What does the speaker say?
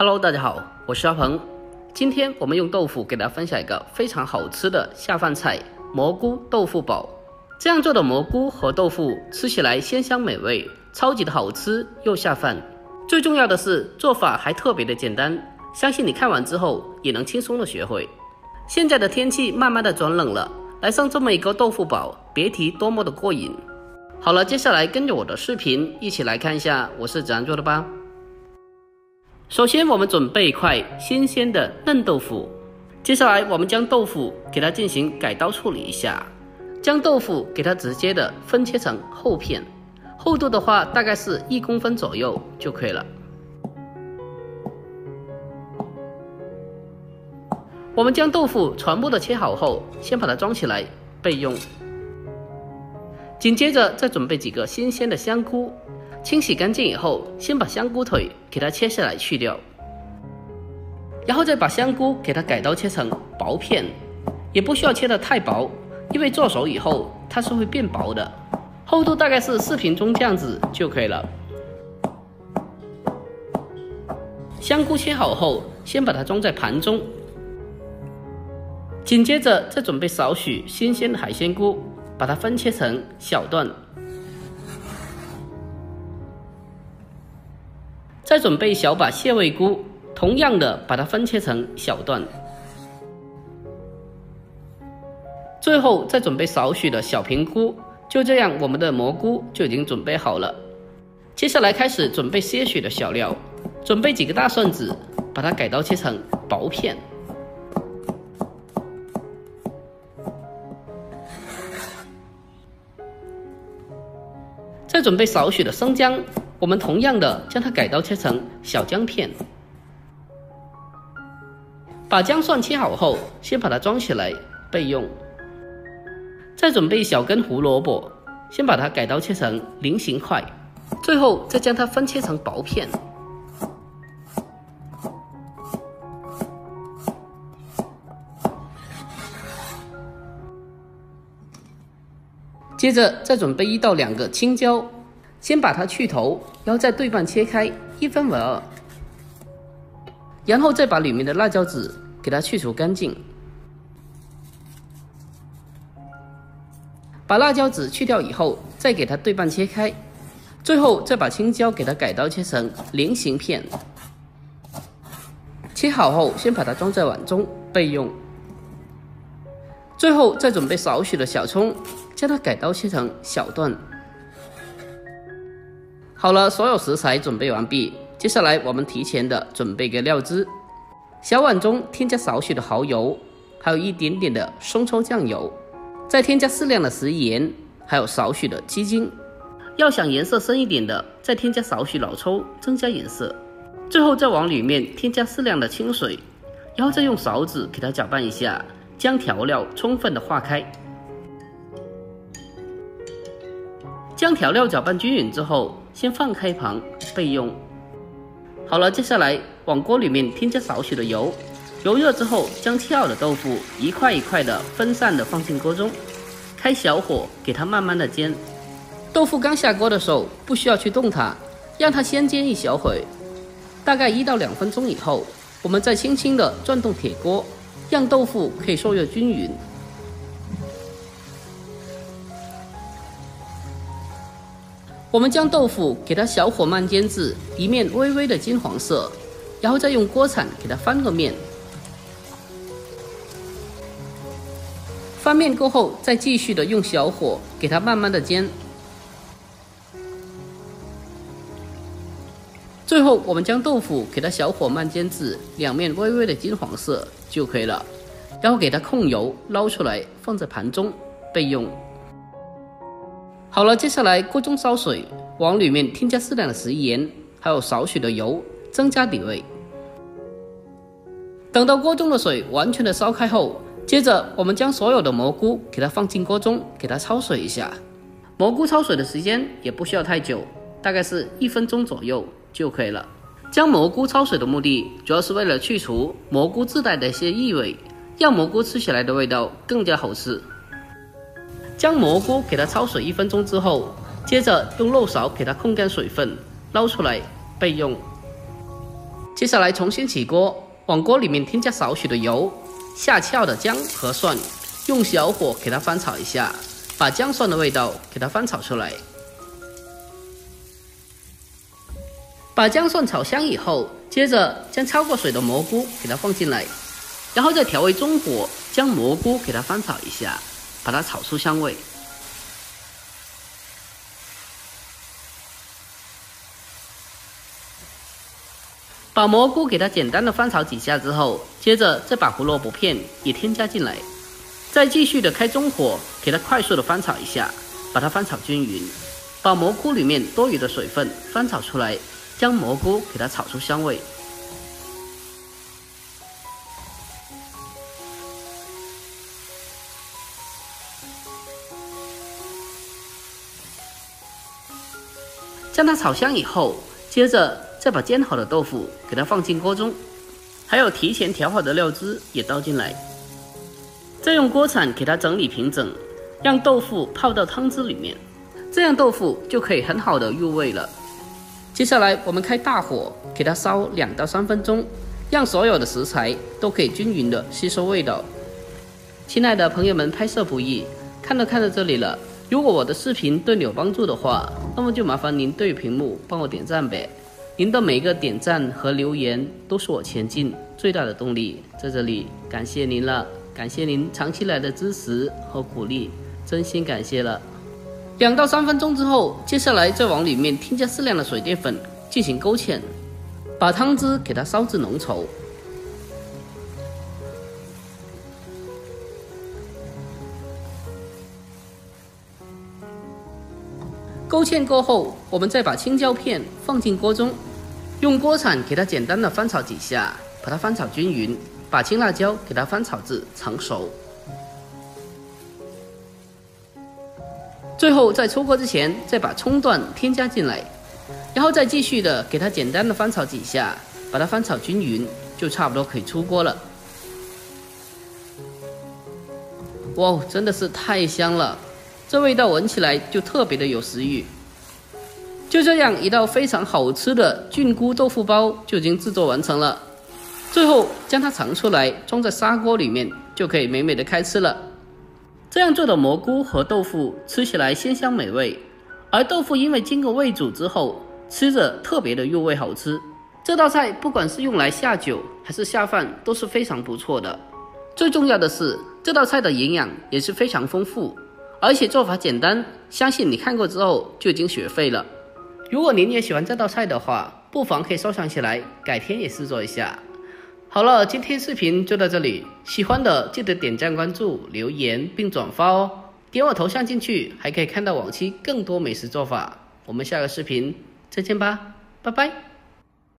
Hello， 大家好，我是阿鹏。今天我们用豆腐给大家分享一个非常好吃的下饭菜——蘑菇豆腐煲。这样做的蘑菇和豆腐吃起来鲜香美味，超级的好吃又下饭。最重要的是做法还特别的简单，相信你看完之后也能轻松的学会。现在的天气慢慢的转冷了，来上这么一个豆腐煲，别提多么的过瘾。好了，接下来跟着我的视频一起来看一下我是怎样做的吧。首先我们准备一块新鲜的嫩豆腐，接下来我们将豆腐给它进行改刀处理一下，将豆腐给它直接的分切成厚片，厚度的话大概是1公分左右就可以了。我们将豆腐全部的切好后，先把它装起来备用。紧接着再准备几个新鲜的香菇，清洗干净以后，先把香菇腿给它切下来去掉，然后再把香菇给它改刀切成薄片，也不需要切得太薄，因为做熟以后它是会变薄的，厚度大概是4平中这样子就可以了。香菇切好后，先把它装在盘中，紧接着再准备少许新鲜的海鲜菇，把它分切成小段。再准备小把蟹味菇，同样的把它分切成小段。最后再准备少许的小平菇，就这样我们的蘑菇就已经准备好了。接下来开始准备些许的小料，准备几个大蒜子，把它改刀切成薄片。再准备少许的生姜，我们同样的将它改刀切成小姜片。把姜蒜切好后，先把它装起来备用。再准备一小根胡萝卜，先把它改刀切成菱形块，最后再将它分切成薄片。接着再准备1到2个青椒，先把它去头，然后再对半切开，1分为2，然后再把里面的辣椒籽给它去除干净。把辣椒籽去掉以后，再给它对半切开，最后再把青椒给它改刀切成菱形片。切好后，先把它装在碗中备用。最后再准备少许的小葱，将它改刀切成小段。好了，所有食材准备完毕，接下来我们提前的准备个料汁。小碗中添加少许的蚝油，还有一点点的生抽酱油，再添加适量的食盐，还有少许的鸡精。要想颜色深一点的，再添加少许老抽，增加颜色。最后再往里面添加适量的清水，然后再用勺子给它搅拌一下，将调料充分的化开。将调料搅拌均匀之后，先放开一旁备用。好了，接下来往锅里面添加少许的油，油热之后，将切好的豆腐一块一块的分散的放进锅中，开小火给它慢慢的煎。豆腐刚下锅的时候不需要去动它，让它先煎一小会，大概1到2分钟以后，我们再轻轻的转动铁锅，让豆腐可以受热均匀。我们将豆腐给它小火慢煎至一面微微的金黄色，然后再用锅铲给它翻个面。翻面过后，再继续的用小火给它慢慢的煎。最后我们将豆腐给它小火慢煎至两面微微的金黄色就可以了，然后给它控油捞出来放在盘中备用。好了，接下来锅中烧水，往里面添加适量的食盐，还有少许的油，增加底味。等到锅中的水完全的烧开后，接着我们将所有的蘑菇给它放进锅中，给它焯水一下。蘑菇焯水的时间也不需要太久，大概是1分钟左右就可以了。将蘑菇焯水的目的主要是为了去除蘑菇自带的一些异味，让蘑菇吃起来的味道更加好吃。将蘑菇给它焯水1分钟之后，接着用漏勺给它控干水分，捞出来备用。接下来重新起锅，往锅里面添加少许的油，下翘的姜和蒜，用小火给它翻炒一下，把姜蒜的味道给它翻炒出来。把姜蒜炒香以后，接着将焯过水的蘑菇给它放进来，然后再调为中火，将蘑菇给它翻炒一下，把它炒出香味。把蘑菇给它简单的翻炒几下之后，接着再把胡萝卜片也添加进来，再继续的开中火，给它快速的翻炒一下，把它翻炒均匀，把蘑菇里面多余的水分翻炒出来，将蘑菇给它炒出香味。将它炒香以后，接着再把煎好的豆腐给它放进锅中，还有提前调好的料汁也倒进来，再用锅铲给它整理平整，让豆腐泡到汤汁里面，这样豆腐就可以很好的入味了。接下来我们开大火给它烧2到3分钟，让所有的食材都可以均匀的吸收味道。亲爱的朋友们，拍摄不易，看到这里了，如果我的视频对你有帮助的话，那么就麻烦您对屏幕帮我点赞呗。您的每一个点赞和留言都是我前进最大的动力，在这里感谢您了，感谢您长期来的支持和鼓励，真心感谢了。2到3分钟之后，接下来再往里面添加适量的水淀粉进行勾芡，把汤汁给它烧至浓稠。勾芡过后，我们再把青椒片放进锅中，用锅铲给它简单的翻炒几下，把它翻炒均匀，把青辣椒给它翻炒至成熟。最后在出锅之前，再把葱段添加进来，然后再继续的给它简单的翻炒几下，把它翻炒均匀，就差不多可以出锅了。哇，真的是太香了！这味道闻起来就特别的有食欲。就这样，一道非常好吃的菌菇豆腐包就已经制作完成了。最后将它盛出来，装在砂锅里面，就可以美美的开吃了。这样做的蘑菇和豆腐吃起来鲜香美味，而豆腐因为经过味煮之后，吃着特别的入味好吃。这道菜不管是用来下酒还是下饭都是非常不错的。最重要的是，这道菜的营养也是非常丰富，而且做法简单，相信你看过之后就已经学会了。如果您也喜欢这道菜的话，不妨可以收藏起来，改天也试做一下。好了，今天视频就到这里，喜欢的记得点赞、关注、留言并转发哦。点我头像进去，还可以看到往期更多美食做法。我们下个视频再见吧，拜拜。